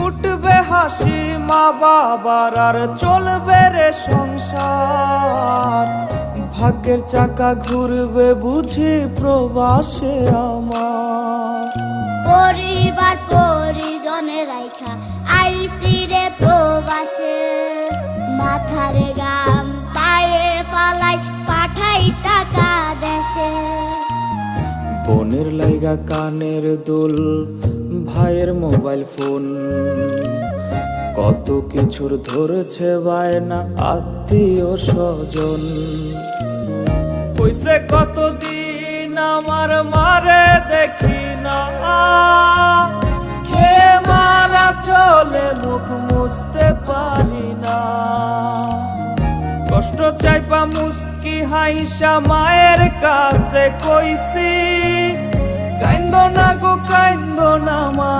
উঠবে হাসি মা বাবার আর চলবে রে সংসার। ভাগ্যের চাকা ঘুরবে বুঝি প্রবাসে আমার। পরিবার পরিজনের রাইখা আইসি রে প্রবাসে, মাথারে গাম পায়ে ফালাই পাঠাই টাকা দেশে। বোনের লাইগা কানের দুল, ভাইয়ের মোবাইল ফোন, কত কিছুর ধরেছে বায়না আত্মীয় স্বজন। কইছে কতদিন আমার মারে দেখি না, খেয়ে মারা চলে মুখ মুছতে পারি না। কষ্ট চাইপা মুস্কি হাইসা মায়ের কাছে কইছি, কাইন্দো না গো কাইন্দো না মা।